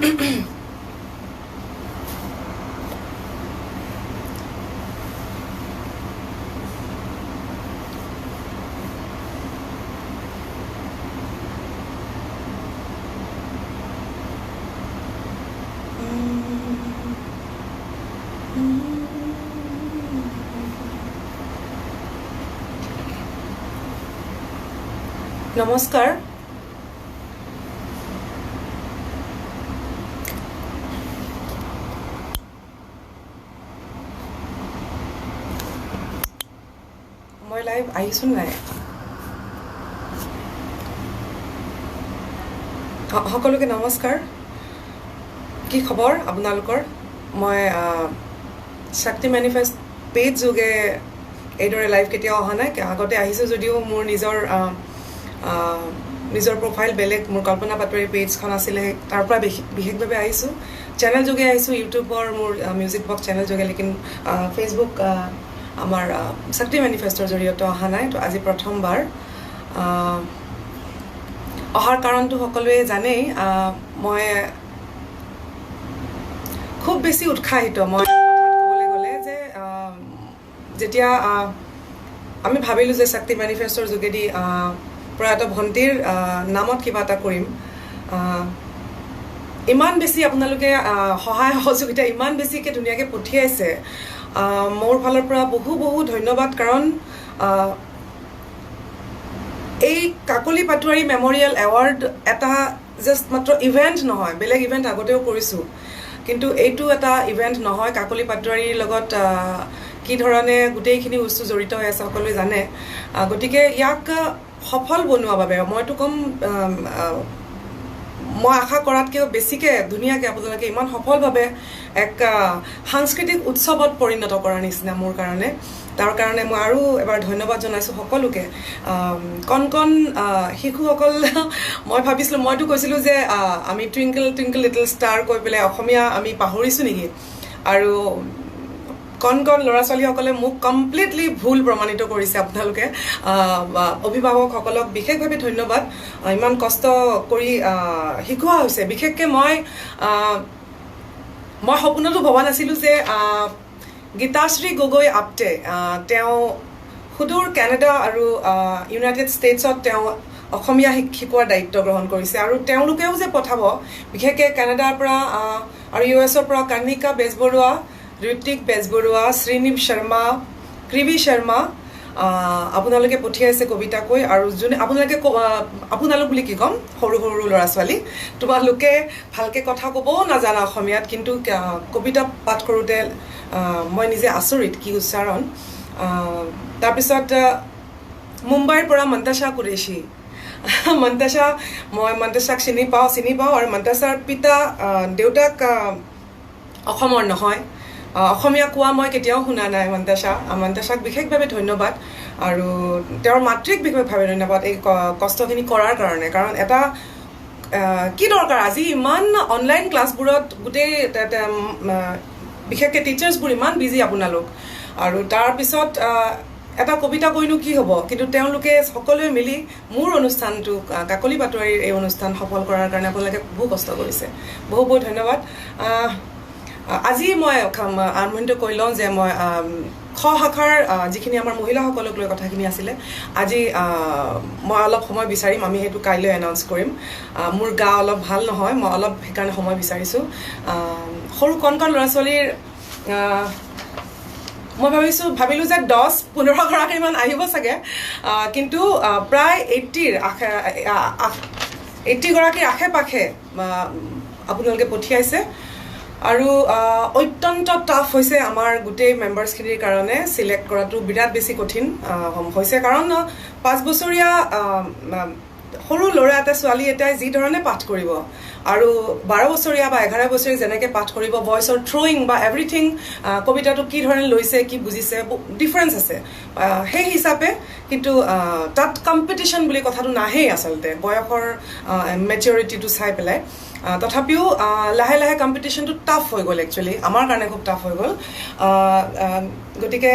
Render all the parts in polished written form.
নমস্কাৰ মই লাইভ আহিছো নাই সকলোকে নমস্কাৰ কি খবৰ আপোনালোকৰ মই শক্তি মেনিফেষ্ট পেজ যোগে এইদৰে লাইভ কেতিয়াও অহা নাই আগতে আহিছো যদিও মোৰ নিজৰ প্ৰফাইল বেলেগ মোৰ কল্পনা পাটোৱাৰী পেজখন আছিলে তাৰ পৰা বিশেষভাৱে আহিছো চেনেল যোগে আহিছো ইউটিউবৰ মোৰ মিউজিক বক্স চেনেল যোগে লেকিন ফেচবুক আমাৰ শক্তি মেনিফেষ্টৰ জৰিয়তে অহা নাই তো আজি প্ৰথমবাৰ অহাৰ কাৰণটো সকলোৱে জানেই মই খুব বেছি উৎসাহিত মই ক'বলৈ গ'লে যে যেতিয়া আমি ভাবিলোঁ যে শক্তি মেনিফেষ্টৰ যোগেদি প্ৰয়াত ভণ্টিৰ নামত কিবা এটা কৰিম ইমান বেছি আপোনালোকে সহায় সহযোগিতা ইমান বেছিকৈ ধুনীয়াকৈ পঠিয়াইছে মোৰ ফালৰ পৰা বহু ধন্যবাদ কাৰণ এই কাকলি পাটোৱাৰী মেমৰিয়েল এৱাৰ্ড এটা জাষ্ট মাত্ৰ ইভেণ্ট নহয় বেলেগ ইভেণ্ট আগতেও কৰিছোঁ কিন্তু এইটো এটা ইভেণ্ট নহয় কাকলি পাটোৱাৰীৰ লগত কি ধৰণে গোটেইখিনি বস্তু জড়িত হৈ আছে সকলোৱে জানে গতিকে ইয়াক সফল বনোৱাৰ বাবে মইতো কম মই আশা কৰাতকৈ বেছিকৈ ধুনীয়াকৈ আপোনালোকে ইমান সফলভাৱে এক সাংস্কৃতিক উৎসৱত পৰিণত কৰাৰ নিচিনা মোৰ কাৰণে তাৰ কাৰণে মই আৰু এবাৰ ধন্যবাদ জনাইছোঁ সকলোকে কণ শিশুসকল মই ভাবিছিলোঁ মইতো কৈছিলোঁ যে আমি টুইংকল টুইংকল লিটল ষ্টাৰ কৈ পেলাই অসমীয়া আমি পাহৰিছোঁ নেকি আৰু কণ ল'ৰা ছোৱালীসকলে মোক কমপ্লিটলি ভুল প্ৰমাণিত কৰিছে আপোনালোকে অভিভাৱকসকলক বিশেষভাৱে ধন্যবাদ ইমান কষ্ট কৰি শিকোৱা হৈছে বিশেষকৈ মই সপোনতো ভবা নাছিলোঁ যে গীতাশ্ৰী গগৈ আপটে তেওঁ সুদূৰ কানাডা আৰু ইউনাইটেড ষ্টেটছত তেওঁ অসমীয়া শিকোৱাৰ দায়িত্ব গ্ৰহণ কৰিছে আৰু তেওঁলোকেও যে পঠাব বিশেষকৈ কানাডাৰ পৰা আৰু US-ৰ পৰা কৰ্ণিকা বেজবৰুৱা ঋত্বিক বেজবৰুৱা শ্ৰীনিভ শৰ্মা কৃবি শৰ্মা আপোনালোকে পঠিয়াইছে কবিতা কৈ আৰু যোনে আপোনালোক বুলি কি ক'ম সৰু ল'ৰা ছোৱালী তোমালোকে ভালকে কথা ক'বও নাজানা অসমীয়াত কিন্তু কবিতা পাঠ কৰোঁতে মই নিজে আচৰিত কি উচ্চাৰণ তাৰপিছত মুম্বাইৰ পৰা মন্তাশা কুৰেশী মই মন্তাশাক চিনি পাওঁ আৰু মন্তাশাৰ পিতা দেউতাক অসমৰ নহয় অসমীয়া কোৱা মই কেতিয়াও শুনা নাই মন্তাশাক বিশেষভাৱে ধন্যবাদ আৰু তেওঁৰ মাতৃক বিশেষভাৱে ধন্যবাদ এই কষ্টখিনি কৰাৰ কাৰণে কাৰণ এটা কি দৰকাৰ আজি ইমান অনলাইন ক্লাছবোৰত গোটেই বিশেষকৈ টিচাৰ্ছবোৰ ইমান বিজি আপোনালোক আৰু তাৰপিছত এটা কবিতা কৈনো কি হ'ব কিন্তু তেওঁলোকে সকলোৱে মিলি মোৰ অনুষ্ঠানটো কাকলি পাটোৱাৰীৰ এই অনুষ্ঠান সফল কৰাৰ কাৰণে আপোনালোকে বহু কষ্ট কৰিছে বহু ধন্যবাদ আজি মই আৰম্ভণিটো কৈ লওঁ যে মই খ শাখাৰ যিখিনি আমাৰ মহিলাসকলক লৈ কথাখিনি আছিলে আজি মই অলপ সময় বিচাৰিম আমি সেইটো কাইলৈ এনাউন্স কৰিম মোৰ গা অলপ ভাল নহয় মই অলপ সেইকাৰণে সময় বিচাৰিছোঁ সৰু কণ ল'ৰা ছোৱালীৰ মই ভাবিলোঁ যে 10-15 গৰাকীমান আহিব চাগে কিন্তু প্ৰায় 80 গৰাকীৰ আশে পাশে আপোনালোকে পঠিয়াইছে আৰু অত্যন্ত টাফ হৈছে আমাৰ গোটেই মেম্বাৰ্ছখিনিৰ কাৰণে সিলেক্ট কৰাটো বিৰাট বেছি কঠিন হৈছে কাৰণ 5 বছৰীয়া সৰু ল'ৰা এটা ছোৱালী এটাই যি ধৰণে পাঠ কৰিব আৰু 12 বছৰীয়া বা 11 বছৰীয়া যেনেকৈ পাঠ কৰিব ভইচৰ থ্ৰ'য়িং বা এভৰিথিং কবিতাটো কি ধৰণে লৈছে কি বুজিছে ডিফাৰেঞ্চ আছে সেই হিচাপে কিন্তু তাত কম্পিটিশ্যন বুলি কথাটো নাহেই আচলতে বয়সৰ মেচিউৰিটিটো চাই পেলাই তথাপিও লাহে লাহে কম্পিটিশ্যনটো টাফ হৈ গ'ল একচুৱেলি আমাৰ কাৰণে খুব টাফ হৈ গ'ল গতিকে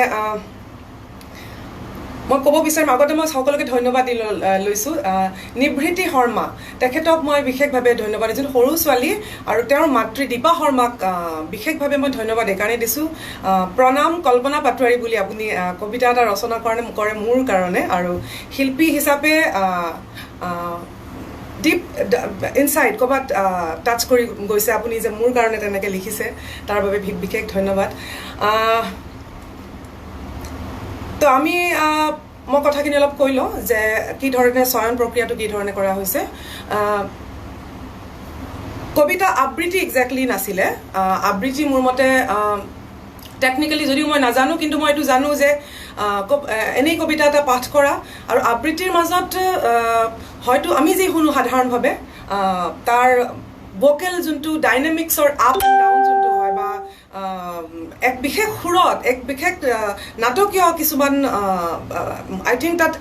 মই ক'ব বিচাৰিম আগতে মই সকলোকে ধন্যবাদ দি লৈছোঁ নিভৃতি শৰ্মা তেখেতক মই বিশেষভাৱে ধন্যবাদ দিছোঁ সৰু ছোৱালী আৰু তেওঁৰ মাতৃ দীপা শৰ্মাক বিশেষভাৱে মই ধন্যবাদ এইকাৰণে দিছোঁ প্ৰণাম কল্পনা পাটোৱাৰী বুলি আপুনি কবিতা এটা ৰচনা কৰে মোৰ কাৰণে আৰু শিল্পী হিচাপে ডিপ ইনচাইড ক'ৰবাত টাচ কৰি গৈছে আপুনি যে মোৰ কাৰণে তেনেকৈ লিখিছে তাৰ বাবে বিশেষ ধন্যবাদ তো আমি মই কথাখিনি অলপ কৈ লওঁ যে কি ধৰণে চয়ন প্ৰক্ৰিয়াটো কি ধৰণে কৰা হৈছে কবিতা আবৃত্তি একজেক্টলি নাছিলে আবৃত্তি মোৰ মতে টেকনিকেলি যদিও মই নাজানো কিন্তু মই এইটো জানো যে এনেই কবিতা এটা পাঠ কৰা আৰু আবৃত্তিৰ মাজত হয়তো আমি যি শুনো সাধাৰণভাৱে তাৰ ভোকেল যোনটো ডাইনামিক্সৰ আপ এণ্ড ডাউন যোনটো হয় বা এক বিশেষ সুৰত এক বিশেষ নাটকীয় কিছুমান আই থিংক তাত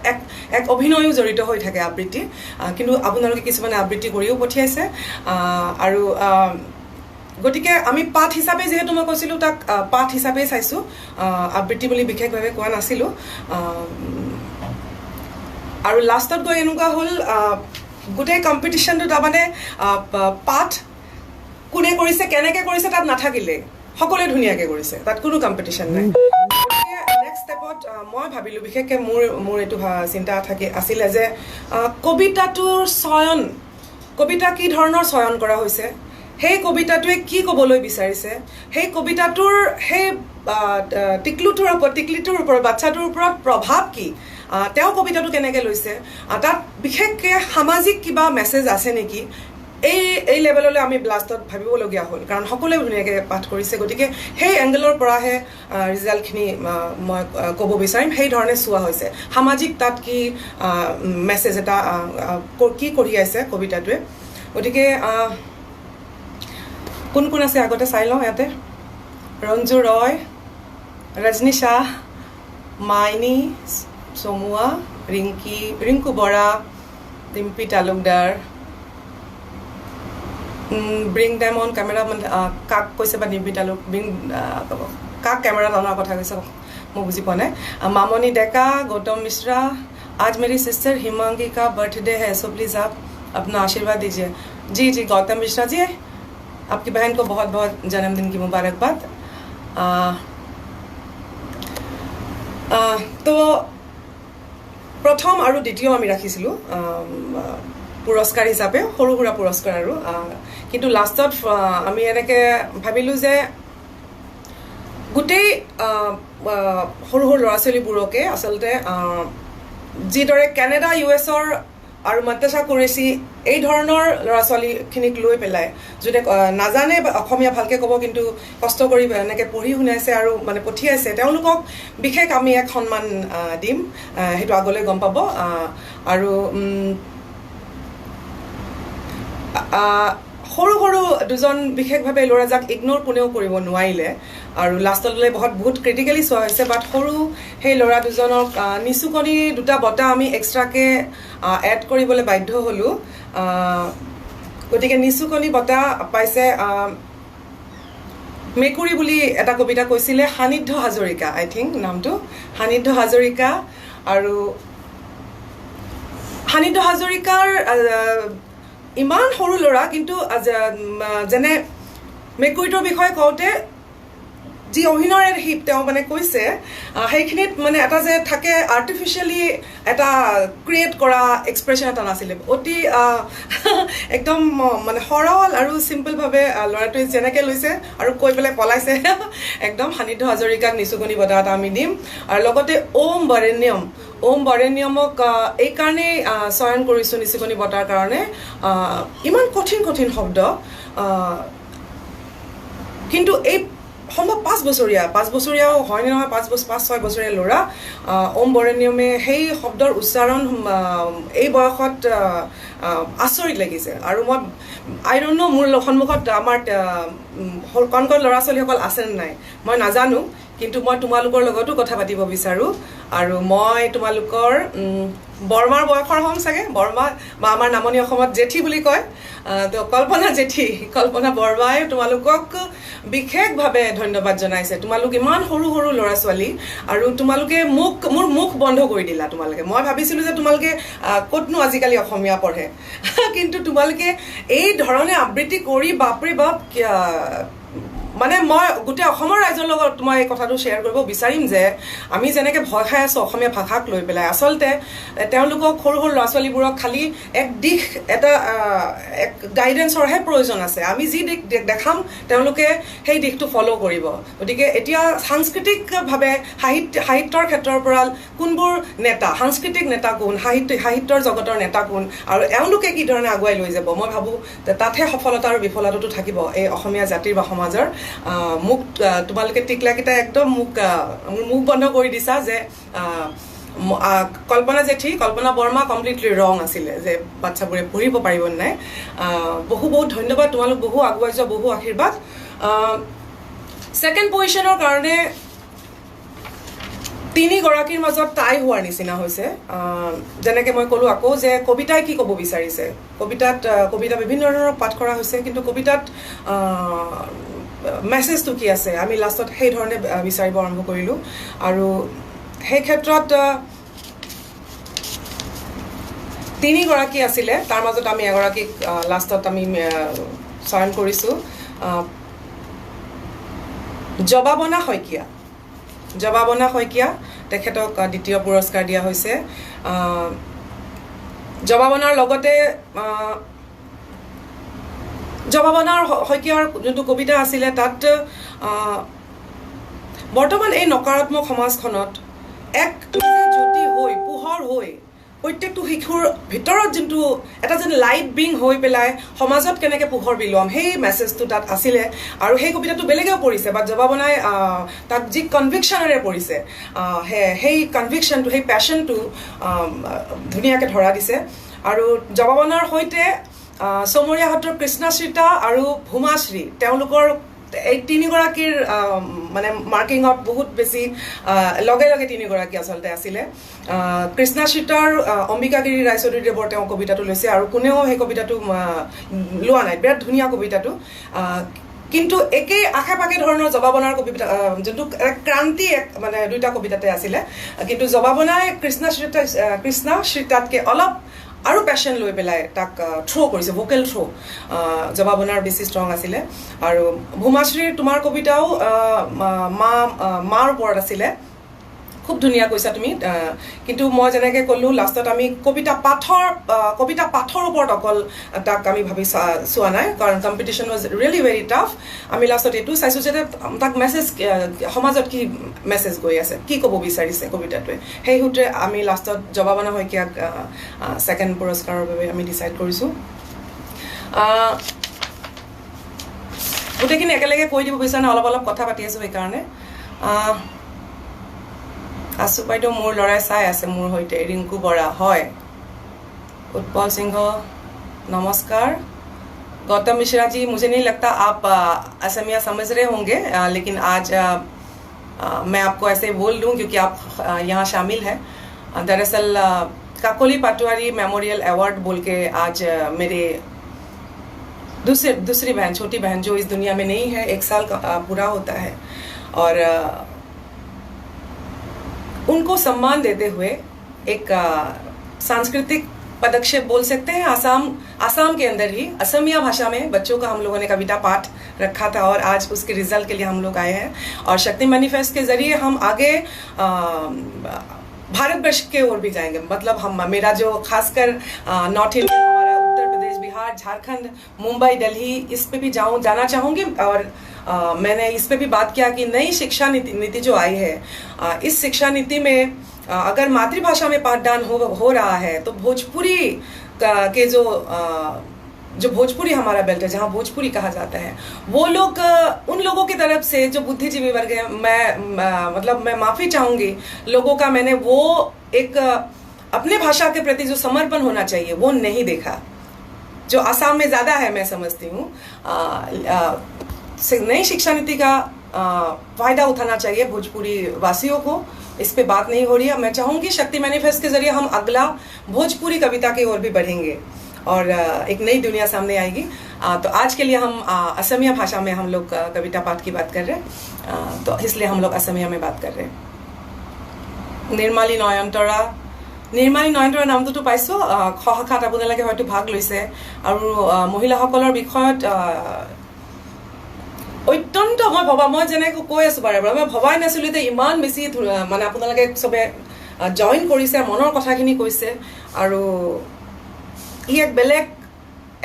এক অভিনয়ো জড়িত হৈ থাকে আবৃত্তি কিন্তু আপোনালোকে কিছুমানে আবৃত্তি কৰিও পঠিয়াইছে আৰু গতিকে আমি পাঠ হিচাপে যিহেতু মই কৈছিলোঁ তাক পাঠ হিচাপেই চাইছোঁ আবৃত্তি বুলি বিশেষভাৱে কোৱা নাছিলোঁ আৰু লাষ্টত গৈ এনেকুৱা হ'ল গোটেই কম্পিটিশ্যনটো তাৰমানে পাঠ কোনে কৰিছে কেনেকৈ কৰিছে তাত নাথাকিলে সকলোৱে ধুনীয়াকৈ কৰিছে তাত কোনো কম্পিটিশ্যন নাই গতিকে নেক্সট ষ্টেপত মই ভাবিলোঁ বিশেষকৈ মোৰ এইটো চিন্তা আছিলে যে কবিতাটোৰ চয়ন কবিতা কি ধৰণৰ চয়ন কৰা হৈছে সেই কবিতাটোৱে কি ক'বলৈ বিচাৰিছে সেই কবিতাটোৰ সেই টিকলিটোৰ ওপৰত বাচ্চাটোৰ ওপৰত প্ৰভাৱ কি তেওঁ কবিতাটো কেনেকৈ লৈছে তাত বিশেষকৈ সামাজিক কিবা মেছেজ আছে নেকি এই লেভেললৈ আমি লাষ্টত ভাবিবলগীয়া হ'ল কাৰণ সকলোৱে ধুনীয়াকৈ পাঠ কৰিছে গতিকে সেই এংগেলৰ পৰাহে ৰিজাল্টখিনি মই ক'ব বিচাৰিম সেই ধৰণে চোৱা হৈছে সামাজিক তাত কি মেছেজ এটা কি কঢ়িয়াইছে কবিতাটোৱে গতিকে কোন কোন আছে আগতে চাই লওঁ ইয়াতে Ranju Roy Rajani Shah Maini Chamua Rinku Bora Dimpy Talukdar bring them on camera কাক কৈছে বা ডিম্পী তালুক কাক কেমেৰাত অনাৰ কথা কৈছে মই বুজি পোৱা নাই মামনি ডেকা গৌতম মিশ্ৰা आज मेरी सिस्टर हिमांगी का बर्थडे है सो प्लीज़ आप अपना आशीर्वाद दीजिए जी जी गौतम मिश्रा जी आपकी बहन को बहुत बहुत जन्मदिन की मुबारकबाद तो प्रथम और द्वितीय आमी राखिছিলোঁ पुरस्कार हिसापे सरू सुरा पुरस्कार और किन्तु लास्टत आमी एनेके भाबिলোঁ जे गोटेई सरू सरू लरा छोवालीबोरके आसलते जिदरे केनेडा US-ৰ আৰু মন্তেছা কুৰেশী এই ধৰণৰ ল'ৰা ছোৱালীখিনিক লৈ পেলাই যোনে নাজানে অসমীয়া ভালকৈ ক'ব কিন্তু কষ্ট কৰি এনেকৈ পঢ়ি শুনাইছে আৰু মানে পঠিয়াইছে তেওঁলোকক বিশেষ আমি এক সন্মান দিম সেইটো আগলৈ গম পাব আৰু সৰু সৰু দুজন বিশেষভাৱে ল'ৰা যাক ইগনোৰ কোনেও কৰিব নোৱাৰিলে আৰু লাষ্টলৈ বহুত ক্ৰিটিকেলি চোৱা হৈছে বাট সৰু সেই ল'ৰা দুজনক নিচুকনি দুটা বঁটা আমি এক্সট্ৰাকৈ এড কৰিবলৈ বাধ্য হ'লোঁ গতিকে নিচুকনি বঁটা পাইছে মেকুৰী বুলি এটা কবিতা কৈছিলে সান্নিধ্য হাজৰিকা আই থিংক নামটো সান্নিধ্য হাজৰিকা আৰু সান্নিধ্য হাজৰিকাৰ ইমান সৰু ল'ৰা কিন্তু যেনে মেকুৰীটোৰ বিষয়ে কওঁতে যি অভিনয়েৰে তেওঁ মানে কৈছে সেইখিনিত মানে এটা যে থাকে আৰ্টিফিচিয়েলি এটা ক্ৰিয়েট কৰা এক্সপ্ৰেশ্যন এটা নাছিলে অতি একদম মানে সৰল আৰু চিম্পলভাৱে ল'ৰাটোৱে যেনেকৈ লৈছে আৰু কৈ পেলাই পলাইছে একদম সান্নিধ্য হাজৰিকাক নিচুকনি বঁটা এটা আমি দিম আৰু লগতে ওম বৰেণ্যমক এইকাৰণেই চয়ন কৰিছোঁ নিচুকনি বঁটাৰ কাৰণে ইমান কঠিন শব্দ কিন্তু এই সম্ভৱ 5 বছৰীয়াও হয়নে নহয় 5-6 বছৰীয়া ল'ৰা ওম বৰেণ্যমে সেই শব্দৰ উচ্চাৰণ এই বয়সত আচৰিত লাগিছে আৰু মই আই ডোণ্ট ন' মোৰ সন্মুখত আমাৰ কণ ল'ৰা ছোৱালীসকল আছে নে নাই মই নাজানো কিন্তু মই তোমালোকৰ লগতো কথা পাতিব বিচাৰোঁ আৰু মই তোমালোকৰ বৰমাৰ বয়সৰ হ'ম চাগে বৰমা বা আমাৰ নামনি অসমত জেঠী বুলি কয় তো কল্পনা জেঠী কল্পনা বৰমাই তোমালোকক বিশেষভাৱে ধন্যবাদ জনাইছে তোমালোক ইমান সৰু সৰু ল'ৰা ছোৱালী আৰু তোমালোকে মোৰ মুখ বন্ধ কৰি দিলা তোমালোকে মই ভাবিছিলোঁ যে তোমালোকে ক'তনো আজিকালি অসমীয়া পঢ়ে কিন্তু তোমালোকে এই ধৰণে আবৃত্তি কৰি বাপৰে বাপ মানে মই গোটেই অসমৰ ৰাইজৰ লগত মই এই কথাটো শ্বেয়াৰ কৰিব বিচাৰিম যে আমি যেনেকৈ ভয় খাই আছোঁ অসমীয়া ভাষাক লৈ পেলাই আচলতে তেওঁলোকক সৰু সৰু ল'ৰা ছোৱালীবোৰক খালি এক দিশ এটা এক গাইডেন্সৰহে প্ৰয়োজন আছে আমি যি দিশ দেখাম তেওঁলোকে সেই দিশটো ফ'ল' কৰিব গতিকে এতিয়া সাংস্কৃতিকভাৱে সাহিত্যৰ ক্ষেত্ৰৰ পৰা কোনবোৰ নেতা সাংস্কৃতিক নেতা কোন সাহিত্যৰ জগতৰ নেতা কোন আৰু এওঁলোকে কি ধৰণে আগুৱাই লৈ যাব মই ভাবোঁ তাতহে সফলতা আৰু বিফলতাটো থাকিব এই অসমীয়া জাতিৰ বা সমাজৰ মোক তোমালোকে টিকলাকেইটা একদম মুখ বন্ধ কৰি দিছা যে কল্পনা জেঠী কল্পনা বৰ্মা কমপ্লিটলি ৰং আছিলে যে বাচ্চাবোৰে পঢ়িব পাৰিব নাই বহুত ধন্যবাদ তোমালোক বহু আগুৱাই যোৱা বহু আশীৰ্বাদ ছেকেণ্ড পজিশ্যনৰ কাৰণে তিনিগৰাকীৰ মাজত টাই হোৱাৰ নিচিনা হৈছে যেনেকৈ মই ক'লোঁ আকৌ যে কবিতাই কি ক'ব বিচাৰিছে কবিতা বিভিন্ন ধৰণৰ পাঠ কৰা হৈছে কিন্তু কবিতাত মেছেজটো কি আছে আমি লাষ্টত সেই ধৰণে বিচাৰিব আৰম্ভ কৰিলোঁ আৰু সেই ক্ষেত্ৰত তিনিগৰাকী আছিলে তাৰ মাজত আমি এগৰাকীক লাষ্টত আমি চয়ন কৰিছোঁ জৱাবনা শইকীয়া তেখেতক দ্বিতীয় পুৰস্কাৰ দিয়া হৈছে জৱাবনাৰ লগতে জৱাবনাৰ শইকীয়াৰ যোনটো কবিতা আছিলে তাত বৰ্তমান এই নকাৰাত্মক সমাজখনত এক জ্যোতি হৈ পোহৰ হৈ প্ৰত্যেকটো শিশুৰ ভিতৰত যোনটো এটা যেন লাইট বিং হৈ পেলাই সমাজত কেনেকৈ পোহৰ বিলোৱাম সেই মেছেজটো তাত আছিলে আৰু সেই কবিতাটো বেলেগেও পঢ়িছে বা জৱাবনাই তাত যি কনভিকশ্যনেৰে পঢ়িছে সেই কনভিকশ্যনটো সেই পেশ্যনটো ধুনীয়াকৈ ধৰা দিছে আৰু জৱাবনাৰ সৈতে চমৰীয়া সত্ৰৰ কৃষ্ণাশ্ৰিতা আৰু ভূমাশ্ৰী তেওঁলোকৰ এই তিনিগৰাকীৰ মানে মাৰ্কিঙত বহুত বেছি লগে লগে তিনিগৰাকী আচলতে আছিলে কৃষ্ণাশ্ৰিতাৰ অম্বিকাগিৰি ৰায়চৌধুৰীদেৱৰ তেওঁ কবিতাটো লৈছে আৰু কোনেও সেই কবিতাটো লোৱা নাই বিৰাট ধুনীয়া কবিতাটো কিন্তু একেই আশে পাশে ধৰণৰ জৱাবনাৰ কবিতা যোনটো ক্ৰান্তি মানে দুইটা কবিতাতে আছিলে কিন্তু জৱাবনাই কৃষ্ণাশ্ৰিতাতকৈ অলপ আৰু পেশ্যন লৈ পেলাই তাক থ্ৰ' কৰিছে ভোকেল থ্ৰ' জৱাবনাৰ বেছি ষ্ট্ৰং আছিলে আৰু ভূমাশ্ৰীৰ তোমাৰ কবিতাও মাৰ ওপৰত আছিলে খুব ধুনীয়া কৈছা তুমি কিন্তু মই যেনেকৈ ক'লোঁ লাষ্টত আমি কবিতা পাঠৰ ওপৰত অকল তাক আমি ভাবি চোৱা নাই কাৰণ competition was really very tough আমি লাষ্টত এইটো চাইছোঁ যে তাক মেছেজ সমাজত কি মেছেজ গৈ আছে কি ক'ব বিচাৰিছে কবিতাটোৱে সেই সূত্ৰে আমি লাষ্টত জৱাবনা শইকীয়াক ছেকেণ্ড পুৰস্কাৰৰ বাবে আমি ডিচাইড কৰিছোঁ গোটেইখিনি একেলগে কৈ দিব বিচাৰে অলপ কথা পাতি আছোঁ সেইকাৰণে আছু বাইদেউ মোৰ ল'ৰাই চাই আছে মোৰ সৈতে ৰিংকু বৰা হয় उत्पल सिंह नमस्कार गौतम मिश्रा जी मुझे नहीं लगता आप असमिया समझ रहे होंगे लेकिन आज मैं आपको ऐसे बोल दूं क्योंकि आप यहाँ शामिल हैं दरअसल काकोली पाटवारी मेमोरियल अवार्ड बोल के आज मेरे दूसरी बहन छोटी बहन जो इस दुनिया में नहीं है 1 साल का पूरा होता है और उनको सम्मान देते हुए एक सांस्कृतिक पदक्षेप बोल सकते हैं आसाम के अंदर ही असमिया भाषा में बच्चों का हम लोगों ने कविता पाठ रखा था और आज उसके रिजल्ट के लिए हम लोग आए हैं और शक्ति मैनिफेस्ट के जरिए हम आगे भारतवर्ष के ओर भी जाएंगे मतलब हम मेरा जो खासकर नॉर्थ इंडिया हमारा उत्तर प्रदेश बिहार झारखंड मुंबई दिल्ली इस पे भी जाना चाहूँगी और मैंने इस पे भी बात किया कि नई शिक्षा नीति जो आई है इस शिक्षा नीति में अगर मातृभाषा में पाठदान हो रहा है तो भोजपुरी के जो भोजपुरी हमारा बेल्ट है जहाँ भोजपुरी कहा जाता है वो लोग उन लोगों की तरफ से जो बुद्धिजीवी वर्ग है मैं माफ़ी चाहूँगी लोगों का मैंने वो एक अपने भाषा के प्रति जो समर्पण होना चाहिए वो नहीं देखा जो आसाम में ज़्यादा है मैं समझती हूँ नई शिक्षा नीति का फ़ायदा उठाना चाहिए भोजपुरी वासियों को। इस पे बात नहीं हो रही है। मैं चाहूँगी शक्ति मैनिफेस्ट के जरिए हम अगला भोजपुरी कविता की ओर भी बढ़ेंगे और एक नई दुनिया सामने आएगी। तो आज के लिए हम असमिया भाषा में हम लोग कविता पाठ की बात कर रहे हैं, तो इसलिए हम लोग असमिया में बात कर रहे हैं। निर्माली नयनतरा नामটোতো পাইছো। খ শাখাত আপোনালোকে হয়তো ভাগ লৈছে আৰু মহিলাসকলৰ বিষয়ত অত্যন্ত মই যেনেকৈ কৈ আছো বাৰে বাৰে, মই ভবাই নাছিলো যে ইমান বেছি মানে আপোনালোকে চবে জইন কৰিছে, মনৰ কথাখিনি কৈছে আৰু ই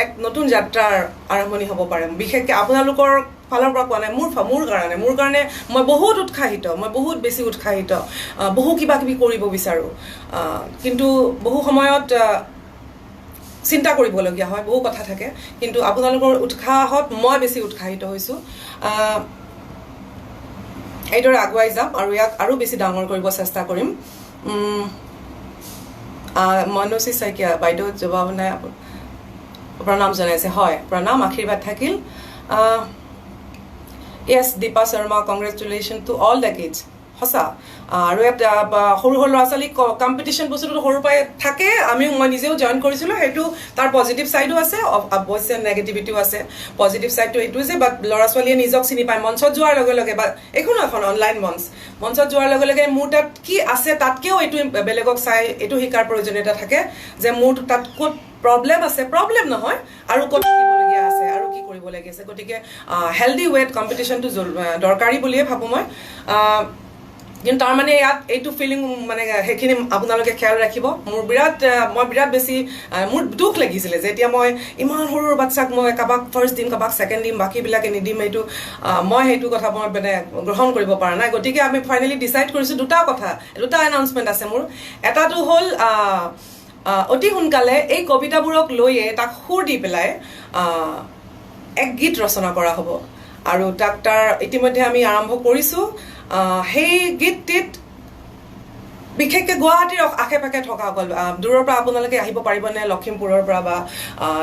এক নতুন যাত্ৰাৰ আৰম্ভণি হ'ব পাৰে। বিশেষকৈ আপোনালোকৰ ফালৰ পৰা কোৱা নাই, মোৰ কাৰণে মই বহুত উৎসাহিত, মই বহুত বেছি উৎসাহিত, বহু কিবা কিবি কৰিব বিচাৰোঁ, কিন্তু বহু সময়ত চিন্তা কৰিবলগীয়া হয়, বহু কথা থাকে, কিন্তু আপোনালোকৰ উৎসাহত মই বেছি উৎসাহিত হৈছোঁ। এইদৰে আগুৱাই যাম আৰু ইয়াক আৰু বেছি ডাঙৰ কৰিব চেষ্টা কৰিম। মনসী শইকীয়া বাইদেউ জবাব নাই, প্ৰণাম জনাইছে। হয়, প্ৰণাম, আশীৰ্বাদ থাকিল। Yes, Dipa Sharma, congratulation to all the kids. সঁচা, আৰু ইয়াত সৰু ল'ৰা ছোৱালীক কম্পিটিশ্যন বস্তুটো সৰুৰ পৰাই থাকে। মই নিজেও জইন কৰিছিলোঁ, সেইটো তাৰ পজিটিভ ছাইডো আছে, অৱশ্যে নেগেটিভিটিও আছে। পজিটিভ ছাইডটো এইটো যে ল'ৰা ছোৱালীয়ে নিজক চিনি পায় মঞ্চত যোৱাৰ লগে লগে, বা এইখনো এখন অনলাইন মঞ্চত যোৱাৰ লগে লগে মোৰ তাত কি আছে তাতকেও এইটো বেলেগক চাই এইটো শিকাৰ প্ৰয়োজনীয়তা থাকে যে মোৰ তাত ক'ত প্ৰব্লেম আছে, প্ৰব্লেম নহয়, আৰু ক'ত শিকিবলগীয়া আছে আৰু কি কৰিবলগীয়া আছে। গতিকে হেল্ডি ৱেত কম্পিটিশ্যনটো দৰকাৰী বুলিয়ে ভাবোঁ মই। কিন্তু তাৰমানে ইয়াত এইটো ফিলিং মানে সেইখিনি আপোনালোকে খেয়াল ৰাখিব। মই বিৰাট বেছি মোৰ দুখ লাগিছিলে যে এতিয়া মই ইমান সৰু বাচ্চাক মই কাৰোবাক ফাৰ্ষ্ট দিম, কাৰোবাক ছেকেণ্ড দিম, বাকীবিলাকে নিদিম, এইটো মই সেইটো কথা মই মানে গ্ৰহণ কৰিব পৰা নাই। গতিকে আমি ফাইনেলি ডিচাইড কৰিছোঁ দুটা এনাউন্সমেণ্ট আছে মোৰ। এটাটো হ'ল অতি সোনকালে এই কবিতাবোৰক লৈয়ে তাক সুৰ দি পেলাই এক গীত ৰচনা কৰা হ'ব, আৰু তাৰ ইতিমধ্যে আমি আৰম্ভ কৰিছোঁ। সেই গীতটিত বিশেষকৈ গুৱাহাটীৰ আশে পাশে থকাসকল, দূৰৰ পৰা আপোনালোকে আহিব পাৰিবনে, লখিমপুৰৰ পৰা বা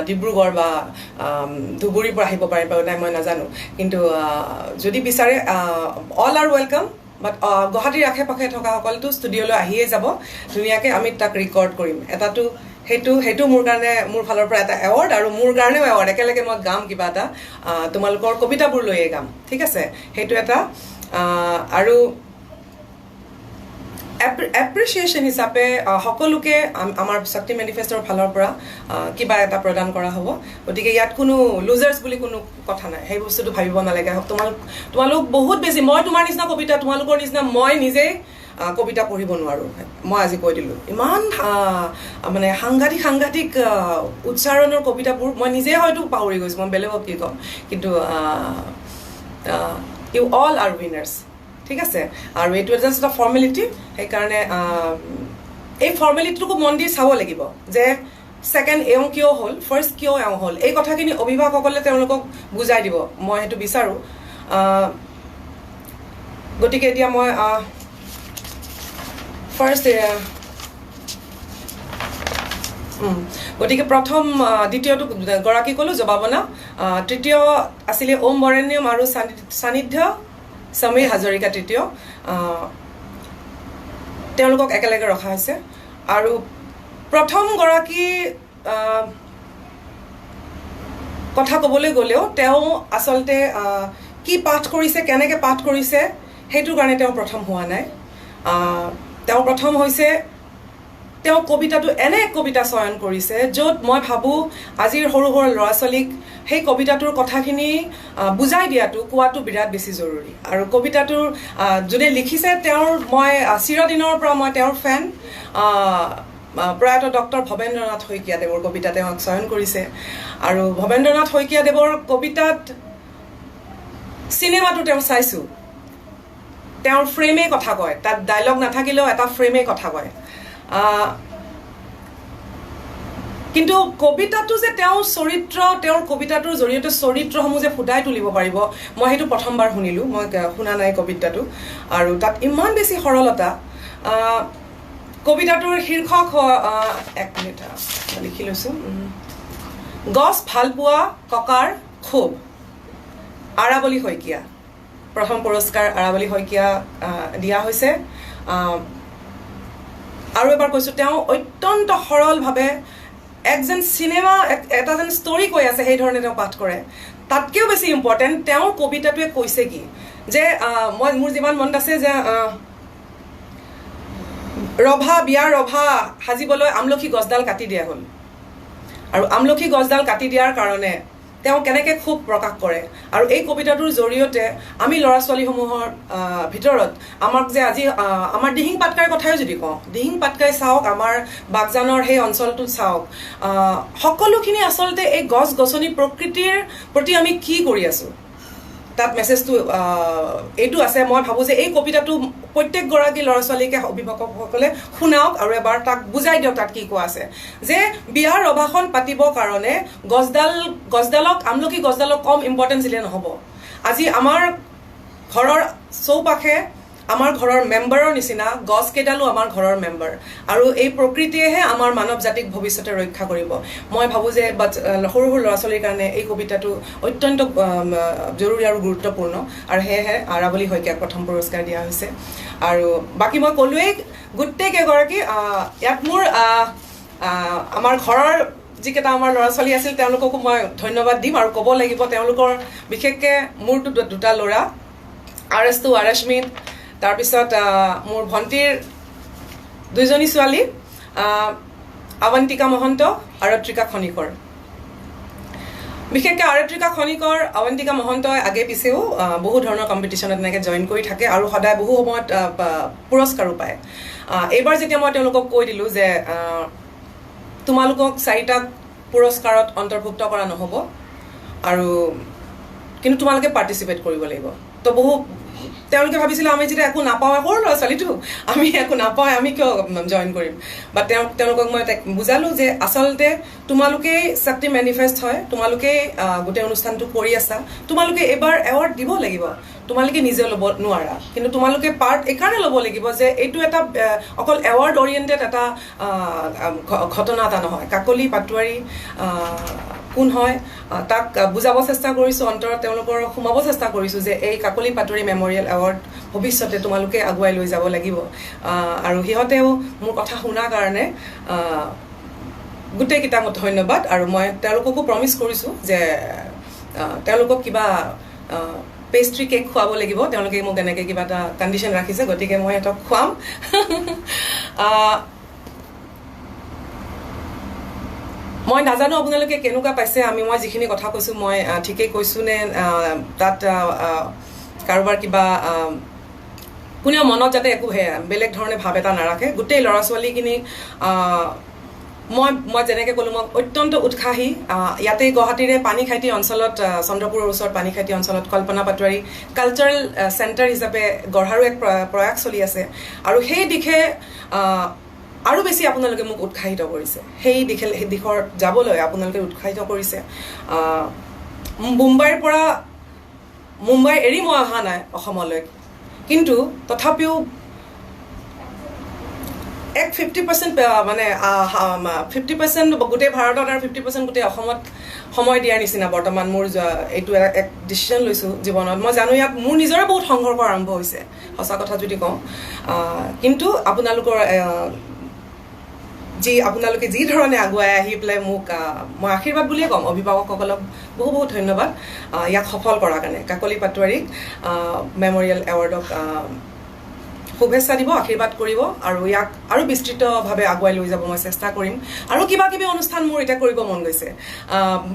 ডিব্ৰুগড় বা ধুবুৰীৰ পৰা আহিব পাৰিব নাই মই নাজানো, কিন্তু যদি বিচাৰে অল আৰ ৱেলকাম। বাট গুৱাহাটীৰ আশে পাশে থকাসকলতো ষ্টুডিঅ'লৈ আহিয়ে যাব, ধুনীয়াকৈ আমি তাক ৰেকৰ্ড কৰিম। এটাটো সেইটো মোৰ কাৰণে, মোৰ ফালৰ পৰা এটা এৱাৰ্ড, আৰু মোৰ কাৰণেও এৱাৰ্ড। একেলগে মই গাম, কিবা এটা তোমালোকৰ কবিতাবোৰ লৈয়ে গাম, ঠিক আছে, সেইটো এটা। আৰু এপ্ৰিচিয়েশ্যন হিচাপে সকলোকে আমাৰ শক্তি মেনিফেষ্টৰ ফালৰ পৰা কিবা এটা প্ৰদান কৰা হ'ব। গতিকে ইয়াত কোনো লুজাৰ্ছ বুলি কোনো কথা নাই, সেই বস্তুটো ভাবিব নালাগে। তোমালোক বহুত বেছি, মই তোমাৰ নিচিনা কবিতা, তোমালোকৰ নিচিনা মই নিজেই কবিতা পঢ়িব নোৱাৰোঁ। মই আজি কৈ দিলোঁ, ইমান মানে সাংঘাতিক উচ্চাৰণৰ কবিতাবোৰ মই নিজে হয়তো পাহৰি গৈছোঁ, মই বেলেগক কি ক'ম, কিন্তু ইউ অল আৰ উইনাৰ্ছ, ঠিক আছে। আৰু এইটো জাষ্ট এটা ফৰ্মেলিটি, সেইকাৰণে এই ফৰ্মেলিটিটোকো মন দি চাব লাগিব যে ছেকেণ্ড এওঁ কিয় হ'ল, ফাৰ্ষ্ট কিয় এওঁ হ'ল, এই কথাখিনি অভিভাৱকসকলে তেওঁলোকক বুজাই দিব, মই সেইটো বিচাৰোঁ। গতিকে এতিয়া মই গতিকে প্ৰথম দ্বিতীয়টো গৰাকী ক'লোঁ জবাবনা, তৃতীয় আছিলে ওম বৰেণ্যম আৰু সান্নিধ্য সমীৰ হাজৰিকা তৃতীয়, তেওঁলোকক একেলগে ৰখা হৈছে। আৰু প্ৰথম গৰাকী কথা ক'বলৈ গ'লেও তেওঁ আচলতে কি পাঠ কৰিছে, কেনেকৈ পাঠ কৰিছে, সেইটোৰ কাৰণে তেওঁ প্ৰথম হোৱা নাই। তেওঁ প্ৰথম হৈছে, তেওঁ কবিতাটো এনে এক কবিতা চয়ন কৰিছে য'ত মই ভাবোঁ আজিৰ সৰু ল'ৰা ছোৱালীক সেই কবিতাটোৰ কথাখিনি বুজাই দিয়াটো, কোৱাটো বিৰাট বেছি জৰুৰী। আৰু কবিতাটোৰ যোনে লিখিছে তেওঁৰ মই চিৰদিনৰ পৰা মই তেওঁৰ ফেন, প্ৰয়াত ডক্টৰ ভৱেন্দ্ৰনাথ শইকীয়াদেৱৰ কবিতা তেওঁক চয়ন কৰিছে। আৰু ভৱেন্দ্ৰনাথ শইকীয়াদেৱৰ কবিতাত চিনেমাটো তেওঁ চাইছোঁ, তেওঁৰ ফ্ৰেমেই কথা কয়, তাত ডাইলগ নাথাকিলেও এটা ফ্ৰেমেই কথা কয়। কিন্তু কবিতাটো যে তেওঁৰ চৰিত্ৰ, তেওঁৰ কবিতাটোৰ জৰিয়তে চৰিত্ৰসমূহ যে ফুটাই তুলিব পাৰিব, মই সেইটো প্ৰথমবাৰ শুনিলোঁ, মই শুনা নাই কবিতাটো। আৰু তাত ইমান বেছি সৰলতা। কবিতাটোৰ শীৰ্ষক এক মিনিট লিখি লৈছোঁ, গছ ভালপোৱা ককাৰ ক্ষোভ, আৰাবলী শইকীয়া। প্ৰথম পুৰস্কাৰ আৰাৱলী শইকীয়া দিয়া হৈছে আৰু এবাৰ কৈছোঁ তেওঁ অত্যন্ত সৰলভাৱে এক যেন চিনেমা এটা যেন ষ্টৰী কৈ আছে সেইধৰণে তেওঁ পাঠ কৰে তাতকৈও বেছি ইম্পৰ্টেণ্ট তেওঁৰ কবিতাটোৱে কৈছে কি যে মোৰ যিমান মনত আছে যে ৰভা বিয়াৰ ৰভা সাজিবলৈ আমলখি গছডাল কাটি দিয়া হ'ল আৰু আমলখি গছডাল কাটি দিয়াৰ কাৰণে তেওঁ কেনেকৈ খুব প্ৰকাশ কৰে আৰু এই কবিতাটোৰ জৰিয়তে আমি ল'ৰা ছোৱালীসমূহৰ ভিতৰত আমাক যে আজি আমাৰ দিহিং পাটকাইৰ কথাই যদি কওঁ দিহিং পাটকাই চাওক আমাৰ বাগজানৰ সেই অঞ্চলটোত চাওক সকলোখিনি আচলতে এই গছ গছনি প্ৰকৃতিৰ প্ৰতি আমি কি কৰি আছোঁ তাত মেছেজটো এইটো আছে মই ভাবোঁ যে এই কবিতাটো প্ৰত্যেকগৰাকী ল'ৰা ছোৱালীকে অভিভাৱকসকলে শুনাওক আৰু এবাৰ তাক বুজাই দিয়ক তাত কি কোৱা আছে যে বিয়াৰ ৰভাখন পাতিবৰ কাৰণে গছডালক আমলখি গছডালক কম ইম্পৰ্টেঞ্চ দিলে নহ'ব আজি আমাৰ ঘৰৰ চৌপাশে আমাৰ ঘৰৰ মেম্বাৰৰ নিচিনা গছকেইডালো আমাৰ ঘৰৰ মেম্বাৰ আৰু এই প্ৰকৃতিয়েহে আমাৰ মানৱ জাতিক ভৱিষ্যতে ৰক্ষা কৰিব মই ভাবোঁ যে সৰু সৰু ল'ৰা ছোৱালীৰ কাৰণে এই কবিতাটো অত্যন্ত জৰুৰী আৰু গুৰুত্বপূৰ্ণ আৰু সেয়েহে আৰাৱলী শইকীয়াক প্ৰথম পুৰস্কাৰ দিয়া হৈছে আৰু বাকী মই ক'লোৱেই গোটেইকেইগৰাকী ইয়াত মোৰ আমাৰ ঘৰৰ যিকেইটা আমাৰ ল'ৰা ছোৱালী আছিল তেওঁলোককো মই ধন্যবাদ দিম আৰু ক'ব লাগিব তেওঁলোকৰ বিশেষকৈ মোৰতো দুটা ল'ৰা আৰএছটো আৰশ্মিত তাৰপিছত মোৰ ভণ্টিৰ দুইজনী ছোৱালী আৱন্তিকা মহন্ত আৰত্ৰিকা খনিকৰ বিশেষকৈ আৰত্ৰিকা খনিকৰ আৱন্তিকা মহন্তই আগে পিছেও বহু ধৰণৰ কম্পিটিশ্যনত এনেকৈ জইন কৰি থাকে আৰু সদায় বহু সময়ত পুৰস্কাৰো পায় এইবাৰ যেতিয়া মই তেওঁলোকক কৈ দিলোঁ যে তোমালোকক 4টা পুৰস্কাৰত অন্তৰ্ভুক্ত কৰা নহ'ব আৰু কিন্তু তোমালোকে পাৰ্টিচিপেট কৰিব লাগিব তো বহু তেওঁলোকে ভাবিছিলে আমি যেতিয়া একো নাপাওঁ সৰু ল'ৰা ছোৱালীটো আমি একো নাপাওঁ আমি কিয় জইন কৰিম বা তেওঁলোকক মই বুজালোঁ যে আচলতে তোমালোকেই শক্তি মেনিফেষ্ট হয় তোমালোকেই গোটেই অনুষ্ঠানটো কৰি আছা তোমালোকে এবাৰ এৱাৰ্ড দিব লাগিব তোমালোকে নিজে ল'ব নোৱাৰা কিন্তু তোমালোকে পাৰ্ট এইকাৰণে ল'ব লাগিব যে এইটো এটা অকল এৱাৰ্ড অৰিয়েণ্টেড এটা ঘটনা এটা নহয় কাকলি পাটোৱাৰী কোন হয় তাক বুজাব চেষ্টা কৰিছোঁ অন্তৰত তেওঁলোকৰ সোমাব চেষ্টা কৰিছোঁ যে এই কাকলি পাটোৱাৰী মেমৰিয়েল এৱাৰ্ড ভৱিষ্যতে তোমালোকে আগুৱাই লৈ যাব লাগিব আৰু সিহঁতেও মোৰ কথা শুনাৰ কাৰণে গোটেইকেইটা ধন্যবাদ আৰু মই তেওঁলোককো প্ৰমিছ কৰিছোঁ যে তেওঁলোকক কিবা পেষ্ট্ৰি কেক খুৱাব লাগিব তেওঁলোকে মোক এনেকৈ কিবা এটা কণ্ডিশ্যন ৰাখিছে গতিকে মই সিহঁতক খুৱাম মই নাজানো আপোনালোকে কেনেকুৱা পাইছে মই যিখিনি কথা কৈছোঁ মই ঠিকেই কৈছোঁ নে তাত কাৰোবাৰ কিবা কোনেও মনত যাতে একো বেলেগ ধৰণে ভাৱ এটা নাৰাখে গোটেই ল'ৰা ছোৱালীখিনি মই যেনেকৈ ক'লোঁ মই অত্যন্ত উৎসাহী ইয়াতে গুৱাহাটীৰে পানীখাইটি অঞ্চলত চন্দ্ৰপুৰৰ ওচৰত পানীখাইটি অঞ্চলত কল্পনা পাটোৱাৰী কালচাৰেল চেণ্টাৰ হিচাপে গঢ়াৰো এক প্ৰয়াস চলি আছে আৰু সেই দিশে আৰু বেছি আপোনালোকে মোক উৎসাহিত কৰিছে সেই দিশৰ যাবলৈ আপোনালোকে উৎসাহিত কৰিছে মুম্বাই এৰি মই অহা নাই অসমলৈ কিন্তু তথাপিও এক 50% মানে 50% গোটেই ভাৰতত আৰু 50% গোটেই অসমত সময় দিয়াৰ নিচিনা বৰ্তমান মোৰ এইটো এক ডিচিশ্যন লৈছোঁ জীৱনত মই জানো ইয়াত মোৰ নিজৰে বহুত সংঘৰ্ষ আৰম্ভ হৈছে সঁচা কথা যদি কওঁ কিন্তু আপোনালোকৰ আপোনালোকে যি ধৰণে আগুৱাই আহি পেলাই মোক মই আশীৰ্বাদ বুলিয়ে ক'ম অভিভাৱকসকলক বহুত ধন্যবাদ ইয়াক সফল কৰাৰ কাৰণে কাকলি পাটোৱাৰীক মেমৰিয়েল এৱাৰ্ডক শুভেচ্ছা দিব আশীৰ্বাদ কৰিব আৰু ইয়াক আৰু বিস্তৃতভাৱে আগুৱাই লৈ যাব মই চেষ্টা কৰিম আৰু কিবা কিবি অনুষ্ঠান মোৰ এতিয়া কৰিব মন গৈছে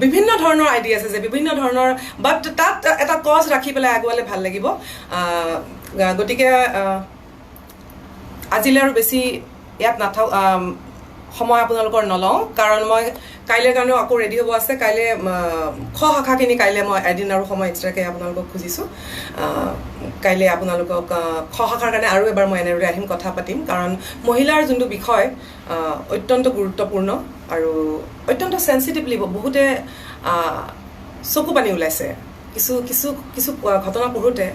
বিভিন্ন ধৰণৰ আইডিয়া আছে যে বিভিন্ন ধৰণৰ বাট তাত এটা কজ ৰাখি পেলাই আগুৱালে ভাল লাগিব গতিকে আজিলৈ আৰু বেছি ইয়াত সময় আপোনালোকৰ নলওঁ কাৰণ মই কাইলৈৰ কাৰণেও আকৌ ৰেডি হ'ব আছে কাইলৈ খ শাখাখিনি কাইলৈ মই এদিন আৰু সময় এক্সট্ৰাকৈ আপোনালোকক খুজিছোঁ কাইলৈ আপোনালোকক খ শাখাৰ কাৰণে আৰু এবাৰ মই এনেদৰে আহিম কথা পাতিম কাৰণ মহিলাৰ যোনটো বিষয় অত্যন্ত গুৰুত্বপূৰ্ণ আৰু অত্যন্ত চেঞ্চিটিভলি বহুতে চকু পানী ওলাইছে কিছু ঘটনা পঢ়োঁতে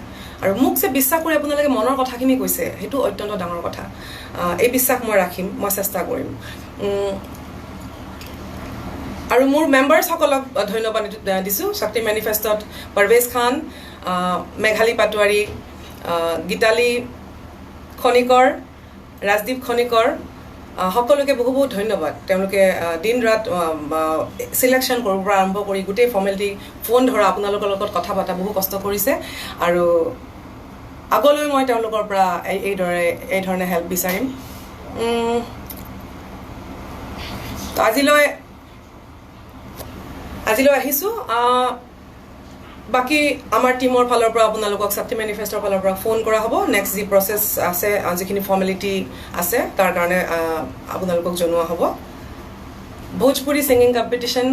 আৰু মোক যে বিশ্বাস কৰি আপোনালোকে মনৰ কথাখিনি কৈছে সেইটো অত্যন্ত ডাঙৰ কথা এই বিশ্বাস মই ৰাখিম মই চেষ্টা কৰিম আৰু মোৰ মেম্বাৰ্ছসকলক ধন্যবাদ দিছোঁ শক্তি মেনিফেষ্টত পাৰভেজ খান মেঘালী পাটোৱাৰী, গীতালী খনিকৰ, ৰাজদীপ খনিকৰ, সকলোকে বহু বহুত ধন্যবাদ। তেওঁলোকে দিন ৰাত চিলেকশ্যন কৰোঁ পৰা আৰম্ভ কৰি গোটেই ফৰ্মেলিটি, ফোন ধৰা, আপোনালোকৰ লগত কথা পতা বহু কষ্ট কৰিছে। আৰু আগলৈ মই তেওঁলোকৰ পৰা এই ধৰণে হেল্প বিচাৰিম। তো আজিলৈ আহিছোঁ। বাকী আমাৰ টিমৰ ফালৰ পৰা আপোনালোকক শক্তি মেনিফেষ্টৰ ফালৰ পৰা ফোন কৰা হ'ব। নেক্সট যি প্ৰচেছ আছে, যিখিনি ফৰ্মেলিটি আছে তাৰ কাৰণে আপোনালোকক জনোৱা হ'ব। भोजपुरी सिंगिंग कंपटीशन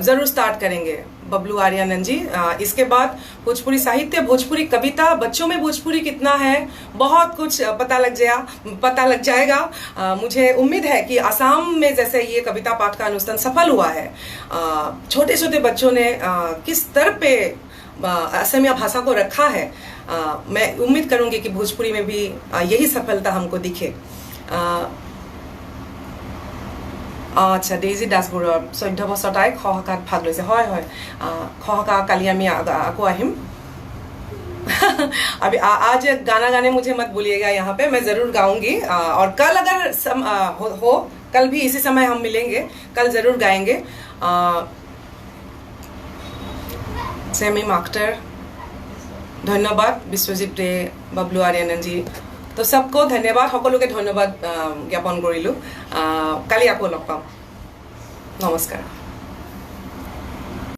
ज़रूर स्टार्ट करेंगे बबलू आर्यानंद जी। इसके बाद भोजपुरी साहित्य, भोजपुरी कविता, बच्चों में भोजपुरी कितना है, बहुत कुछ पता लग जाएगा। मुझे उम्मीद है कि असम में जैसे ये कविता पाठ का अनुष्ठान सफल हुआ है, छोटे छोटे बच्चों ने किस स्तर पे असमिया भाषा को रखा है, मैं उम्मीद करूंगी कि भोजपुरी में भी यही सफलता हमको दिखे। আচ্ছা, ডেইজি দাসবৰুৱা 14 বছৰ তাই খহকাত ভাগ লৈছে। হয় হয়, খহকা কালি আমি আকৌ আহিম। अभी आज गाना गाने मुझे मत बोलिएगा यहाँ पे, मैं जरूर गाऊंगी। और कल अगर हो कल भी इसी समय हम मिलेंगे, कल जरूर गाएंगे। सेमी मास्टर धन्यवाद, विश्वजीत रे, बबलू आर्यानंद जी, तो सबको धन्यवाद, সকলোকে ধন্যবাদ জ্ঞাপন কৰিলোঁ। কালি আকৌ লগ পাম। নমস্কাৰ।